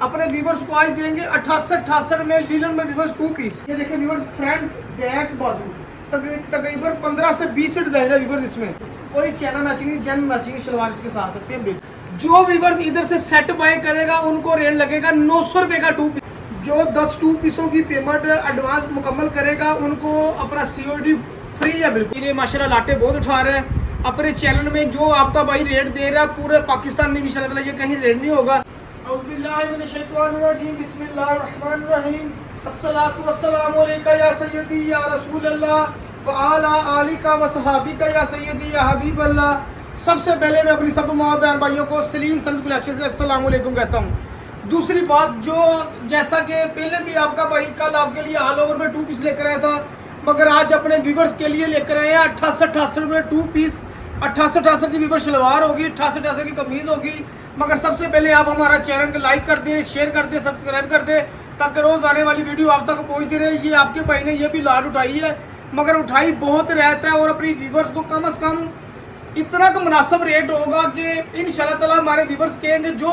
अपने व्यूवर्स को आज देंगे 68 में लीलन में व्यूवर्स 2 पीस। ये देखिए व्यूवर्स, फ्रंट बैक बाजू तकरीबन 15 से 20 डिजाइन है व्यूवर्स। इसमें कोई चैनल मैचिंग जन मैचिंग शलवार इसके साथ है सेम बेस। जो व्यूवर्स इधर से सेट बाय करेगा उनको रेट लगेगा 900 रुपए का 2 पीस। जो 10 2 पीसों की पेमेंट एडवांस मुकम्मल करेगा उनको अपना COD फ्री है बिल्कुल। ये माशाल्लाह लाटे बहुत उठा रहे हैं अपने चैनल में। जो आपका भाई रेट दे रहा है पूरे पाकिस्तान में इंशाल्लाह ये कहीं रेट नहीं होगा। बिस्मिल्लाहिर्रहमानिर्रहीम। अस्सलातु वस्सलामु अलैका या सय्यदी या रसूल अल्लाह व अला आलिका व सहाबिका या सय्यदी या हबीब अल्लाह। सबसे पहले मैं अपनी सब माँ बहन भाइयों को सलीम सन्स कलेक्शन से अस्सलाम वालेकुम कहता हूँ। दूसरी बात, जो जैसा कि पहले भी आपका भाई कल आपके लिए ऑल ओवर में 2 पीस लेकर आया था, मगर आज अपने व्यूवर्स के लिए लेकर आए हैं 68 में 2 पीस। 68 की व्यूवर शलवार होगी, 68 की कमीज होगी। मगर सबसे पहले आप हमारा चैनल को लाइक कर दें, शेयर कर दें, सब्सक्राइब कर दें, ताकि रोज़ आने वाली वीडियो आप तक पहुँचती रहे। ये आपके भाई ने ये भी लाड उठाई है, मगर उठाई बहुत रहता है और अपनी व्यूवर्स को कम से कम इतना का मुनासिब रेट होगा कि इंशाल्लाह ताला हमारे व्यूवर्स कहेंगे जो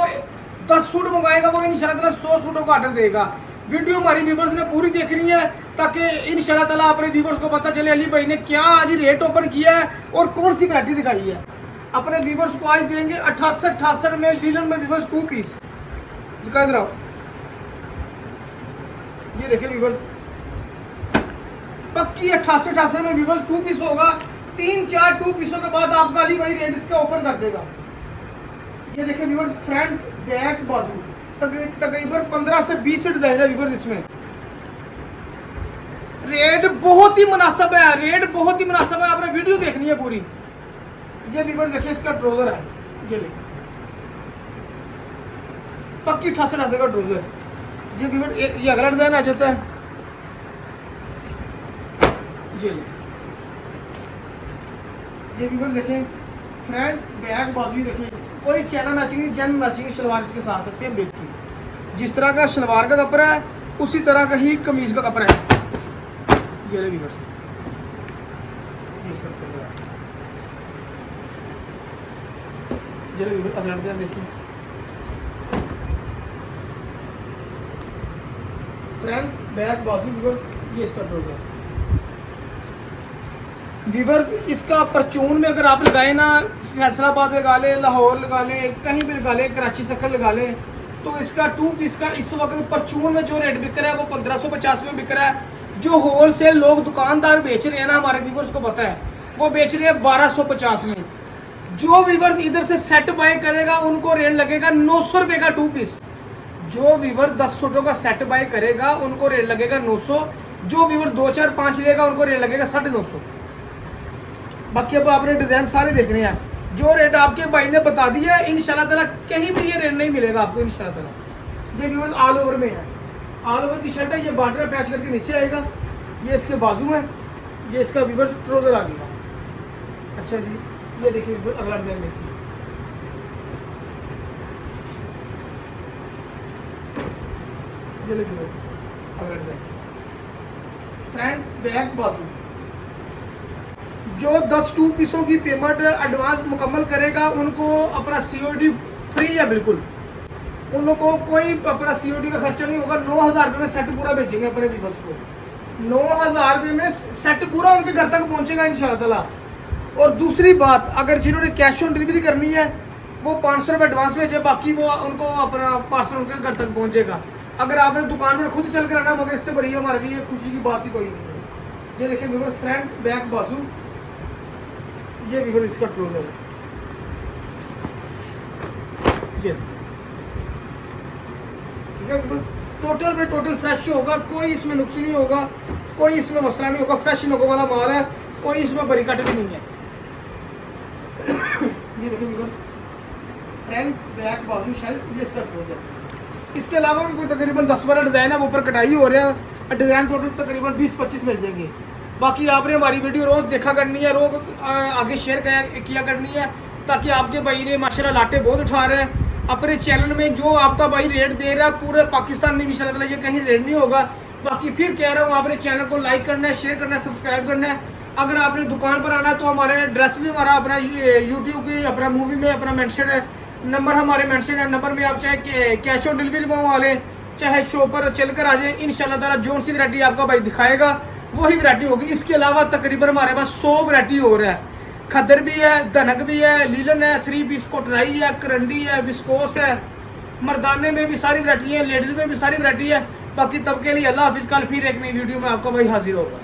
10 सूट मंगाएगा वो इंशाल्लाह ताला 100 सूटों का ऑर्डर देगा। वीडियो हमारी व्यूवर्स ने पूरी देखनी है ताकि इंशाल्लाह ताला अपने व्यूवर्स को पता चले अली भाई ने क्या आज रेट ओपन किया है और कौन सी वैरायटी दिखाई है। अपने व्यूवर्स को आज देंगे 68 में लीलन में व्यूवर्स 2 पीस। इधर आओ, ये देखिए व्यूवर्स, पक्की 68 में व्यूवर्स 2 पीस होगा। 3-4 2 पीसों के बाद आपका अली भाई रेट इसका ओपन कर देगा। ये देखिए व्यूवर्स, फ्रंट बैक बाजू तकरीबन 15 से 20 डिजाइन है व्यूवर्स। इसमें रेट बहुत ही मुनासिब है, रेट बहुत ही मुनासिब है। आपने वीडियो देखनी है पूरी। ये व्यूवर्स देखिए, इसका ट्राउजर है, ये देखिए पक्की 68 का ट्राउजर। ये व्यूवर्स ये अगला डिजाइन आ जाता है, ये व्यूवर्स देखें, फ्रंट बैक बाजू देखें, कोई चैनल मैचिंग जन मैचिंग शलवार इसके साथ है सेम बेस की। जिस तरह का शलवार का कपड़ा है उसी तरह का ही कमीज का कपड़ा है। ये व्यूवर्स, ये व्यूवर्स अगला डिजाइन देखिए, फ्रंट बैक बाजू व्यूवर्स, ये इसका ट्राउजर व्यूवर्स। इसका परचून में अगर आप लगाए ना, फैसलाबाद लगा ले, लाहौर लगा ले, कहीं भी लगा ले, कराची सखर लगा ले, तो इसका 2 पीस का इस वक्त परचून में जो रेट बिक रहा है वो 1550 में बिक रहा है। जो होल सेल लोग दुकानदार बेच रहे हैं ना, हमारे व्यूवर्स को पता है, वो बेच रहे हैं 1250 में। जो व्यूवर्स इधर से सेट बाय करेगा उनको रेट लगेगा 900 रुपये का 2 पीस। जो व्यूवर 10 सूटों का सेट बाय करेगा उनको रेट लगेगा 900। जो व्यूवर 2 4 5 लेगा उनको रेट लगेगा 950। बाकी अब आपने डिज़ाइन सारे देखने हैं। जो रेट आपके भाई ने बता दिया है इंशाल्लाह ताला कहीं भी ये रेट नहीं मिलेगा आपको इंशाल्लाह ताला। ये व्यूअर्स ऑल ओवर में है, ऑल ओवर की शर्ट है। ये बॉर्डर पैच करके नीचे आएगा, ये इसके बाजू है, ये इसका व्यूअर्स ट्राउजर आ गया। अच्छा जी, ये देखिए व्यूअर्स अगला डिज़ाइन देखिए, ये देखिए अगला डिज़ाइन, फ्रंट बैक बाजू। जो 10 2 पीसों की पेमेंट एडवांस मुकम्मल करेगा उनको अपना COD फ्री है बिल्कुल। उन लोगों को कोई अपना COD का खर्चा नहीं होगा। 9000 रुपये में सेट पूरा भेजेंगे अपने व्यूवर्स को। 9000 रुपये में सेट पूरा उनके घर तक पहुंचेगा इंशाल्लाह ताला। और दूसरी बात, अगर जिन्होंने कैश ऑन डिलीवरी करनी है वो 500 रुपये एडवांस भेजे, बाकी वो उनको अपना पार्सल उनके घर तक पहुँचेगा। अगर आपने दुकान पर खुद चल कर आना, मगर इससे बड़ी हमारे लिए खुशी की बात ही कोई नहीं है। ये देखिए व्यूवर्स, फ्रंट बैक बाजू, ये व्यूअर इसका ट्राउजर है, ठीक है व्यूअर। टोटल में टोटल फ्रेश होगा, कोई इसमें नुक्स नहीं होगा, कोई इसमें मसला नहीं होगा। फ्रेश नगो वाला माल है, कोई इसमें बड़ी कट भी नहीं है। ये देखिए व्यूअर, फ्रंट बैक बाजू शर्ट, ये इसका ट्राउजर। इसके अलावा भी कोई तकरीबन 10-12 डिज़ाइन है, वो ऊपर कटाई हो रहे हैं। डिज़ाइन टोटल तकरीबन 20-25 मिल जाएंगे। बाकी आपने हमारी वीडियो रोज़ देखा करनी है, रोज़ आगे शेयर किया करनी है, ताकि आपके भाई ने माशाल्लाह लाटे बहुत उठा रहे हैं अपने चैनल में। जो आपका भाई रेट दे रहा है पूरे पाकिस्तान में इंशाल्लाह ताला ये कहीं रेट नहीं होगा। बाकी फिर कह रहा हूँ, आपने चैनल को लाइक करना है, शेयर करना है, सब्सक्राइब करना है। अगर आपने दुकान पर आना है तो हमारे एड्रेस भी हमारा अपना यूट्यूब की अपना मूवी में अपना मेंशन है, नंबर हमारे मेंशन है, नंबर में आप चाहे कैश ऑन डिलीवरी मंगवा लें, चाहे शॉप पर चल कर आ जाए, इंशाल्लाह ताला जो सी वैरायटी आपका भाई दिखाएगा वही वैरायटी होगी। इसके अलावा तकरीबन हमारे पास 100 वैरायटी और है। खद्दर भी है, धनक भी है, लीलन है, 3 पीस कोटराई है, करंडी है, विस्कोस है, मर्दाने में भी सारी वैरायटी है, लेडीज में भी सारी वैरायटी है। बाकी तब के लिए अल्लाह हाफिज़, कल फिर एक नई वीडियो में आपका भाई हाजिर होगा।